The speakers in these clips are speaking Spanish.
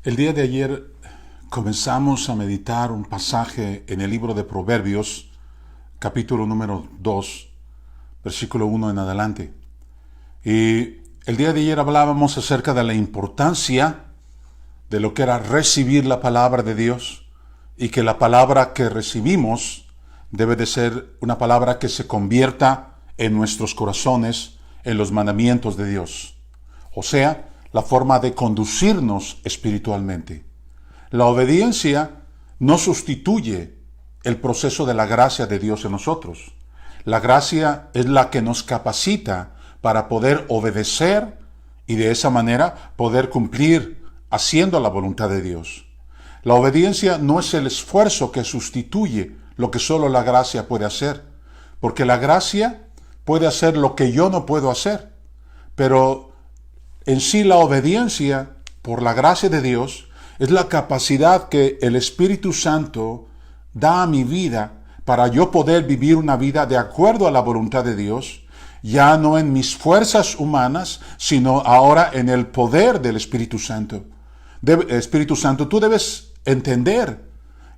El día de ayer comenzamos a meditar un pasaje en el libro de Proverbios, capítulo número 2, versículo 1 en adelante. Y el día de ayer hablábamos acerca de la importancia de lo que era recibir la palabra de Dios y que la palabra que recibimos debe de ser una palabra que se convierta en nuestros corazones en los mandamientos de Dios. O sea, la forma de conducirnos espiritualmente. La obediencia no sustituye el proceso de la gracia de Dios en nosotros. La gracia es la que nos capacita para poder obedecer y de esa manera poder cumplir haciendo la voluntad de Dios. La obediencia no es el esfuerzo que sustituye lo que solo la gracia puede hacer, porque la gracia puede hacer lo que yo no puedo hacer, pero en sí la obediencia, por la gracia de Dios, es la capacidad que el Espíritu Santo da a mi vida para yo poder vivir una vida de acuerdo a la voluntad de Dios, ya no en mis fuerzas humanas, sino ahora en el poder del Espíritu Santo. Espíritu Santo, tú debes entender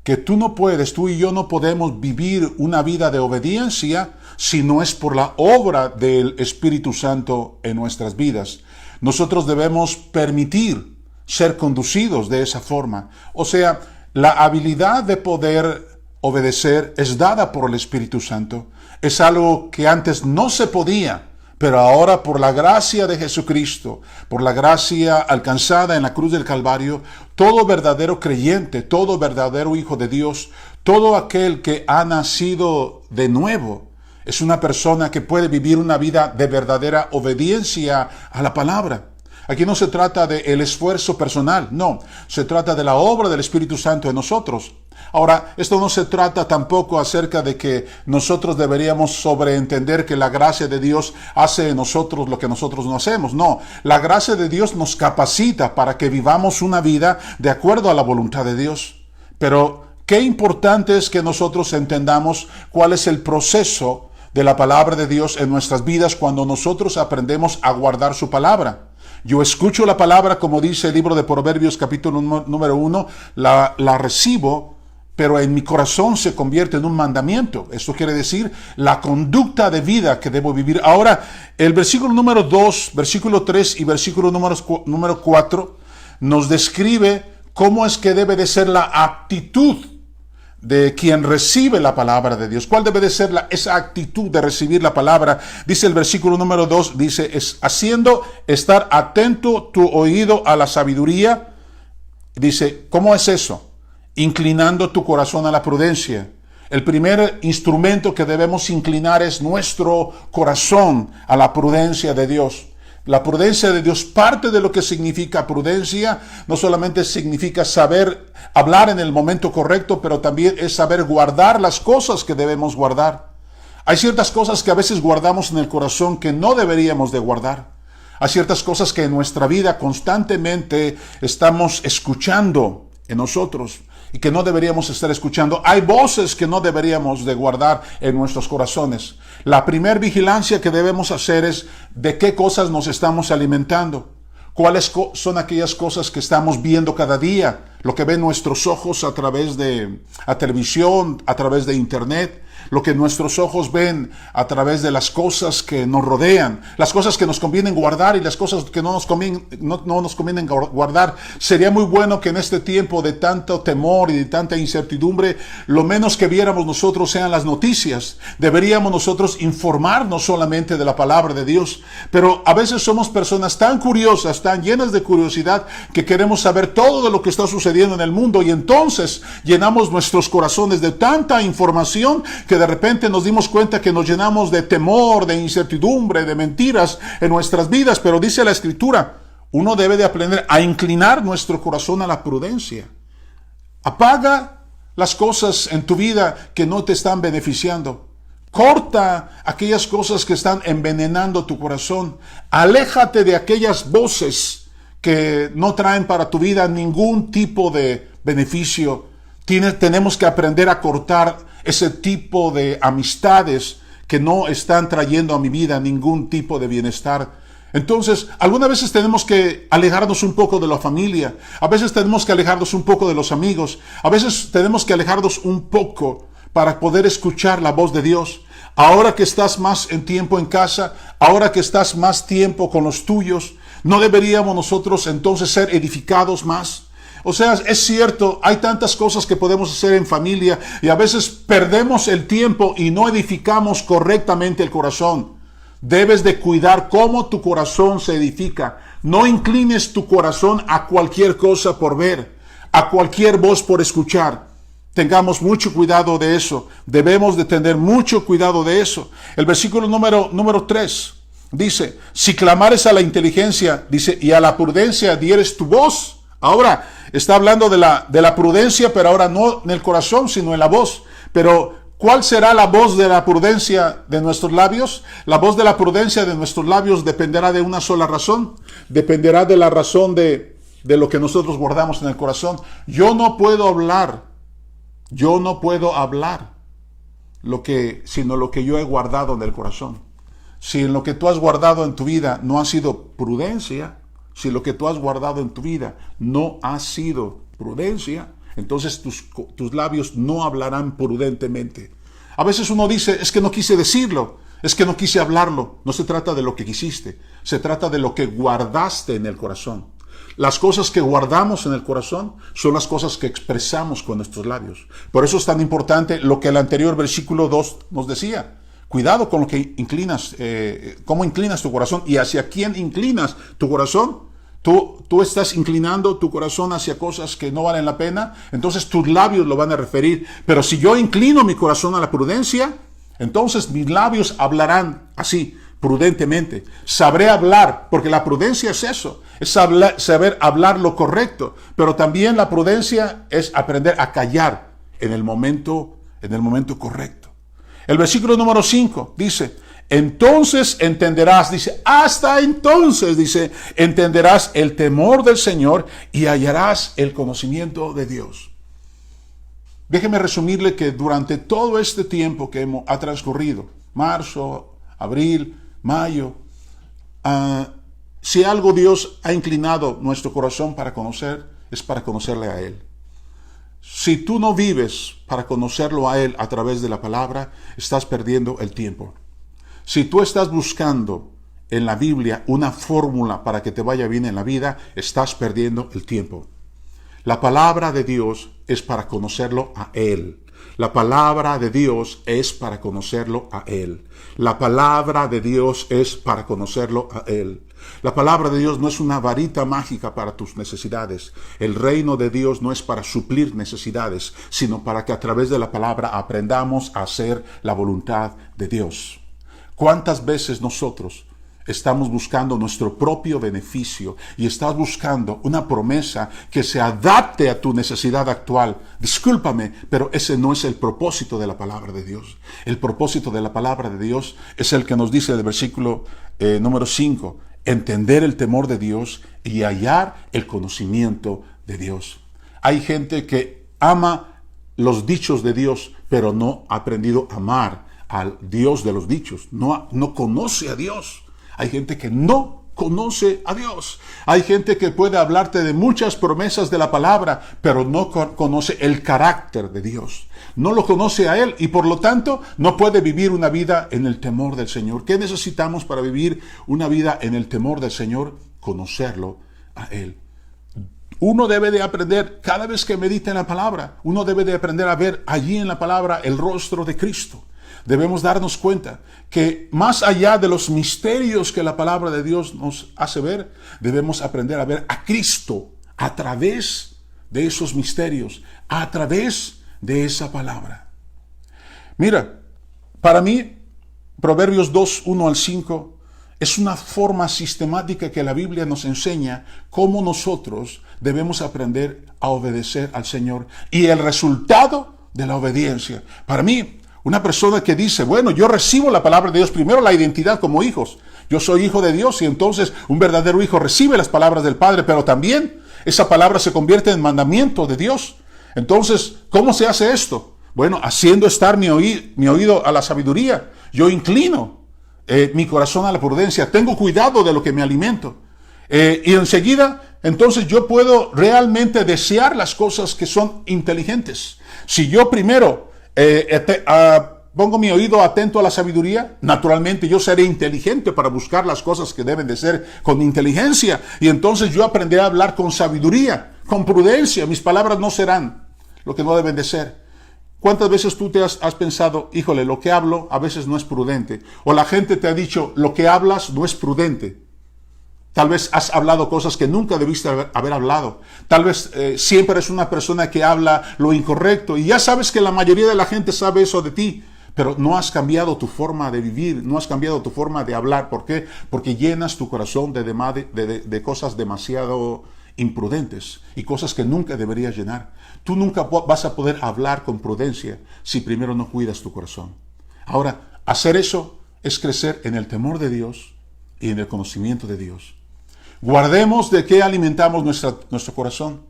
que tú y yo no podemos vivir una vida de obediencia si no es por la obra del Espíritu Santo en nuestras vidas. Nosotros debemos permitir ser conducidos de esa forma. O sea, la habilidad de poder obedecer es dada por el Espíritu Santo. Es algo que antes no se podía, pero ahora por la gracia de Jesucristo, por la gracia alcanzada en la cruz del Calvario, todo verdadero creyente, todo verdadero hijo de Dios, todo aquel que ha nacido de nuevo, es una persona que puede vivir una vida de verdadera obediencia a la palabra. Aquí no se trata del esfuerzo personal, no, se trata de la obra del Espíritu Santo en nosotros. Ahora, esto no se trata tampoco acerca de que nosotros deberíamos sobreentender que la gracia de Dios hace en nosotros lo que nosotros no hacemos. No, la gracia de Dios nos capacita para que vivamos una vida de acuerdo a la voluntad de Dios. Pero qué importante es que nosotros entendamos cuál es el proceso de la palabra de Dios en nuestras vidas cuando nosotros aprendemos a guardar su palabra. Yo escucho la palabra, como dice el libro de Proverbios, capítulo número 1, la recibo, pero en mi corazón se convierte en un mandamiento. Esto quiere decir la conducta de vida que debo vivir. Ahora, el versículo número 2, versículo 3 y versículo número 4 nos describe cómo es que debe de ser la actitud de quien recibe la palabra de Dios. ¿Cuál debe de ser esa actitud de recibir la palabra? Dice el versículo número 2, dice, es haciendo estar atento tu oído a la sabiduría. Dice, ¿cómo es eso? Inclinando tu corazón a la prudencia. El primer instrumento que debemos inclinar es nuestro corazón a la prudencia de Dios. La prudencia de Dios, parte de lo que significa prudencia, no solamente significa saber hablar en el momento correcto, pero también es saber guardar las cosas que debemos guardar. Hay ciertas cosas que a veces guardamos en el corazón que no deberíamos de guardar. Hay ciertas cosas que en nuestra vida constantemente estamos escuchando en nosotros y que no deberíamos estar escuchando. Hay voces que no deberíamos de guardar en nuestros corazones. La primer vigilancia que debemos hacer es de qué cosas nos estamos alimentando. ¿Cuáles son aquellas cosas que estamos viendo cada día? Lo que ven nuestros ojos a través de la televisión, a través de internet. Lo que nuestros ojos ven a través de las cosas que nos rodean, las cosas que nos convienen guardar y las cosas que no nos convienen guardar. Sería muy bueno que en este tiempo de tanto temor y de tanta incertidumbre, lo menos que viéramos nosotros sean las noticias. Deberíamos nosotros informarnos solamente de la palabra de Dios, pero a veces somos personas tan curiosas, tan llenas de curiosidad, que queremos saber todo de lo que está sucediendo en el mundo, y entonces llenamos nuestros corazones de tanta información que de repente nos dimos cuenta que nos llenamos de temor, de incertidumbre, de mentiras en nuestras vidas. Pero dice la Escritura, uno debe de aprender a inclinar nuestro corazón a la prudencia. Apaga las cosas en tu vida que no te están beneficiando. Corta aquellas cosas que están envenenando tu corazón. Aléjate de aquellas voces que no traen para tu vida ningún tipo de beneficio. Tenemos que aprender a cortar ese tipo de amistades que no están trayendo a mi vida ningún tipo de bienestar. Entonces, algunas veces tenemos que alejarnos un poco de la familia, a veces tenemos que alejarnos un poco de los amigos, a veces tenemos que alejarnos un poco para poder escuchar la voz de Dios. Ahora que estás más en tiempo en casa, ahora que estás más tiempo con los tuyos, ¿no deberíamos nosotros entonces ser edificados más? O sea, es cierto, hay tantas cosas que podemos hacer en familia y a veces perdemos el tiempo y no edificamos correctamente el corazón. Debes de cuidar cómo tu corazón se edifica. No inclines tu corazón a cualquier cosa por ver, a cualquier voz por escuchar. Tengamos mucho cuidado de eso. Debemos de tener mucho cuidado de eso. El versículo número 3 dice, si clamares a la inteligencia, dice, y a la prudencia dieres tu voz. Ahora, está hablando de la prudencia, pero ahora no en el corazón, sino en la voz. Pero, ¿cuál será la voz de la prudencia de nuestros labios? La voz de la prudencia de nuestros labios dependerá de una sola razón. Dependerá de la razón de lo que nosotros guardamos en el corazón. Yo no puedo hablar sino lo que yo he guardado en el corazón. Si en lo que tú has guardado en tu vida no ha sido prudencia, si lo que tú has guardado en tu vida no ha sido prudencia, entonces tus labios no hablarán prudentemente. A veces uno dice, es que no quise decirlo, es que no quise hablarlo. No se trata de lo que quisiste, se trata de lo que guardaste en el corazón. Las cosas que guardamos en el corazón son las cosas que expresamos con nuestros labios. Por eso es tan importante lo que el anterior versículo 2 nos decía. Cuidado con lo que inclinas, cómo inclinas tu corazón y hacia quién inclinas tu corazón. Tú estás inclinando tu corazón hacia cosas que no valen la pena, entonces tus labios lo van a referir. Pero si yo inclino mi corazón a la prudencia, entonces mis labios hablarán así, prudentemente. Sabré hablar, porque la prudencia es eso, es saber hablar lo correcto. Pero también la prudencia es aprender a callar en el momento correcto. El versículo número 5 dice, entonces entenderás, dice, hasta entonces, dice, entenderás el temor del Señor y hallarás el conocimiento de Dios. Déjeme resumirle que durante todo este tiempo que ha transcurrido, marzo, abril, mayo, si algo Dios ha inclinado nuestro corazón para conocer, es para conocerle a Él. Si tú no vives para conocerlo a Él a través de la palabra, estás perdiendo el tiempo. Si tú estás buscando en la Biblia una fórmula para que te vaya bien en la vida, estás perdiendo el tiempo. La palabra de Dios es para conocerlo a Él. La palabra de Dios es para conocerlo a Él. La palabra de Dios es para conocerlo a Él. La palabra de Dios no es una varita mágica para tus necesidades. El reino de Dios no es para suplir necesidades, sino para que a través de la palabra aprendamos a hacer la voluntad de Dios. ¿Cuántas veces nosotros estamos buscando nuestro propio beneficio y estás buscando una promesa que se adapte a tu necesidad actual? Discúlpame, pero ese no es el propósito de la palabra de Dios. El propósito de la palabra de Dios es el que nos dice el versículo número 5, entender el temor de Dios y hallar el conocimiento de Dios. Hay gente que ama los dichos de Dios, pero no ha aprendido a amar al Dios de los dichos. No conoce a Dios. Hay gente que no conoce a Dios. Hay gente que puede hablarte de muchas promesas de la palabra, pero no conoce el carácter de Dios. No lo conoce a Él y por lo tanto no puede vivir una vida en el temor del Señor. ¿Qué necesitamos para vivir una vida en el temor del Señor? Conocerlo a Él. Uno debe de aprender, cada vez que medita en la palabra, uno debe de aprender a ver allí en la palabra el rostro de Cristo. Debemos darnos cuenta que más allá de los misterios que la palabra de Dios nos hace ver, debemos aprender a ver a Cristo a través de esos misterios, a través de esa palabra. Mira, para mí, Proverbios 2, 1 al 5, es una forma sistemática que la Biblia nos enseña cómo nosotros debemos aprender a obedecer al Señor y el resultado de la obediencia. Para mí, una persona que dice, bueno, yo recibo la palabra de Dios, primero la identidad como hijos. Yo soy hijo de Dios y entonces un verdadero hijo recibe las palabras del Padre, pero también esa palabra se convierte en mandamiento de Dios. Entonces, ¿cómo se hace esto? Bueno, haciendo estar mi oído a la sabiduría. Yo inclino mi corazón a la prudencia, tengo cuidado de lo que me alimento. Y enseguida, entonces yo puedo realmente desear las cosas que son inteligentes. Si yo primero pongo mi oído atento a la sabiduría, naturalmente yo seré inteligente para buscar las cosas que deben de ser con inteligencia. Y entonces yo aprenderé a hablar con sabiduría, con prudencia. Mis palabras no serán lo que no deben de ser. ¿Cuántas veces tú te has pensado, híjole, lo que hablo a veces no es prudente? O la gente te ha dicho, lo que hablas no es prudente. Tal vez has hablado cosas que nunca debiste haber hablado. Tal vez siempre eres una persona que habla lo incorrecto. Y ya sabes que la mayoría de la gente sabe eso de ti. Pero no has cambiado tu forma de vivir, no has cambiado tu forma de hablar. ¿Por qué? Porque llenas tu corazón de cosas demasiado imprudentes y cosas que nunca deberías llenar. Tú nunca vas a poder hablar con prudencia si primero no cuidas tu corazón. Ahora, hacer eso es crecer en el temor de Dios y en el conocimiento de Dios. Guardemos de qué alimentamos nuestro corazón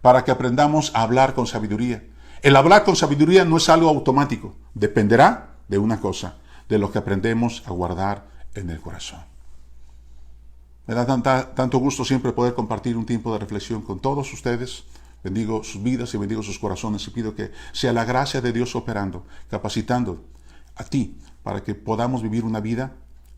para que aprendamos a hablar con sabiduría. El hablar con sabiduría no es algo automático. Dependerá de una cosa, de lo que aprendemos a guardar en el corazón. Me da tanto gusto siempre poder compartir un tiempo de reflexión con todos ustedes. Bendigo sus vidas y bendigo sus corazones y pido que sea la gracia de Dios operando, capacitando a ti para que podamos vivir una vida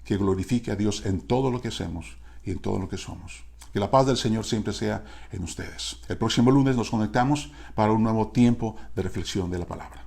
que glorifique a Dios en todo lo que hacemos y en todo lo que somos. Que la paz del Señor siempre sea en ustedes. El próximo lunes nos conectamos para un nuevo tiempo de reflexión de la palabra.